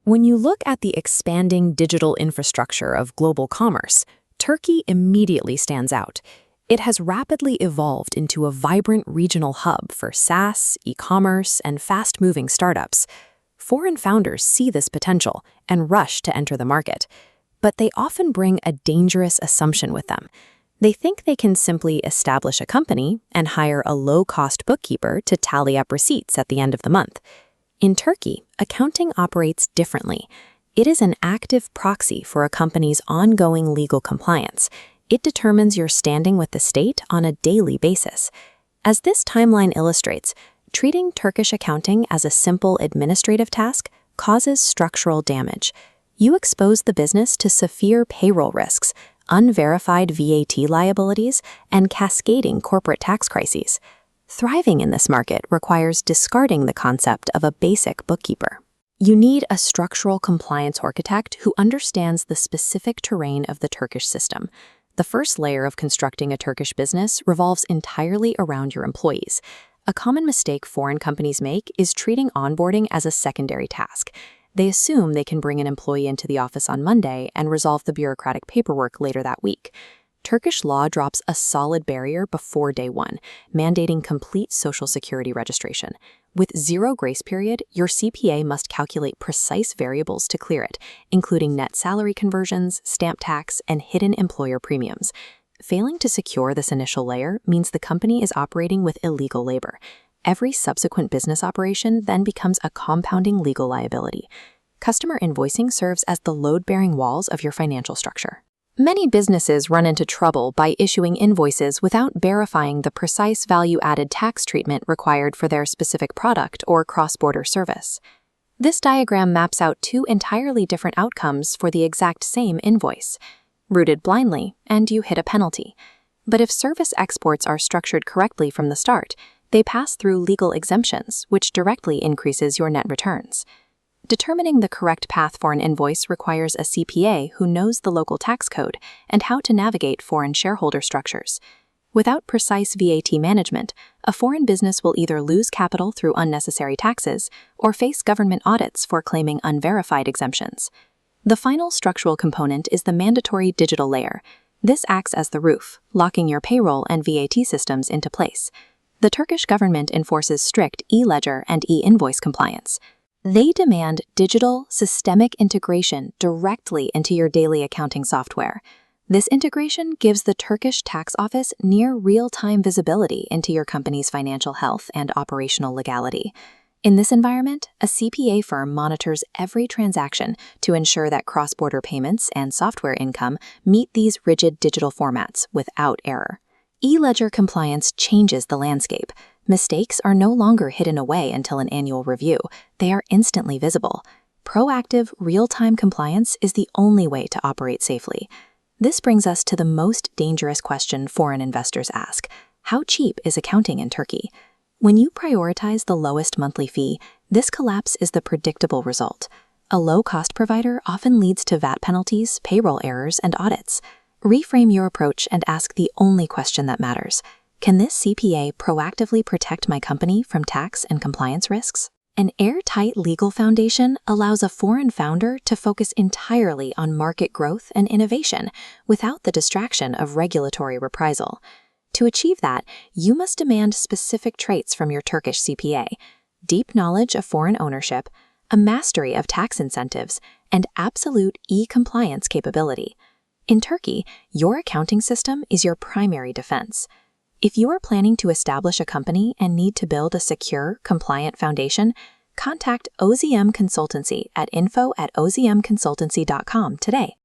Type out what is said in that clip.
When you look at the expanding digital infrastructure of global commerce, Turkey immediately stands out. It has rapidly evolved into a vibrant regional hub for SaaS, e-commerce, and fast-moving startups. Foreign founders see this potential and rush to enter the market. But they often bring a dangerous assumption with them. They think they can simply establish a company and hire a low-cost bookkeeper to tally up receipts at the end of the month. In Turkey, accounting operates differently. It is an active proxy for a company's ongoing legal compliance. It determines your standing with the state on a daily basis. As this timeline illustrates, treating Turkish accounting as a simple administrative task causes structural damage. You expose the business to severe payroll risks, unverified VAT liabilities, and cascading corporate tax crises. Thriving in this market requires discarding the concept of a basic bookkeeper. You need a structural compliance architect who understands the specific terrain of the Turkish system. The first layer of constructing a Turkish business revolves entirely around your employees. A common mistake foreign companies make is treating onboarding as a secondary task. They assume they can bring an employee into the office on Monday and resolve the bureaucratic paperwork later that week. Turkish law drops a solid barrier before day one, mandating complete Social Security registration. With zero grace period, your CPA must calculate precise variables to clear it, including net salary conversions, stamp tax, and hidden employer premiums. Failing to secure this initial layer means the company is operating with illegal labor. Every subsequent business operation then becomes a compounding legal liability. Customer invoicing serves as the load-bearing walls of your financial structure. Many businesses run into trouble by issuing invoices without verifying the precise value-added tax treatment required for their specific product or cross-border service. This diagram maps out two entirely different outcomes for the exact same invoice. Routed blindly, and you hit a penalty. But if service exports are structured correctly from the start, they pass through legal exemptions, which directly increases your net returns. Determining the correct path for an invoice requires a CPA who knows the local tax code and how to navigate foreign shareholder structures. Without precise VAT management, a foreign business will either lose capital through unnecessary taxes or face government audits for claiming unverified exemptions. The final structural component is the mandatory digital layer. This acts as the roof, locking your payroll and VAT systems into place. The Turkish government enforces strict e-ledger and e-invoice compliance. They demand digital, systemic integration directly into your daily accounting software. This integration gives the Turkish tax office near real-time visibility into your company's financial health and operational legality. In this environment, a CPA firm monitors every transaction to ensure that cross-border payments and software income meet these rigid digital formats without error. E-ledger compliance changes the landscape. Mistakes are no longer hidden away until an annual review. They are instantly visible. Proactive, real-time compliance is the only way to operate safely. This brings us to the most dangerous question foreign investors ask: how cheap is accounting in Turkey? When you prioritize the lowest monthly fee, this collapse is the predictable result. A low-cost provider often leads to VAT penalties, payroll errors, and audits. Reframe your approach and ask the only question that matters. Can this CPA proactively protect my company from tax and compliance risks? An airtight legal foundation allows a foreign founder to focus entirely on market growth and innovation without the distraction of regulatory reprisal. To achieve that, you must demand specific traits from your Turkish CPA: deep knowledge of foreign ownership, a mastery of tax incentives, and absolute e-compliance capability. In Turkey, your accounting system is your primary defense. If you are planning to establish a company and need to build a secure, compliant foundation, contact OZM Consultancy at info@ozmconsultancy.com today.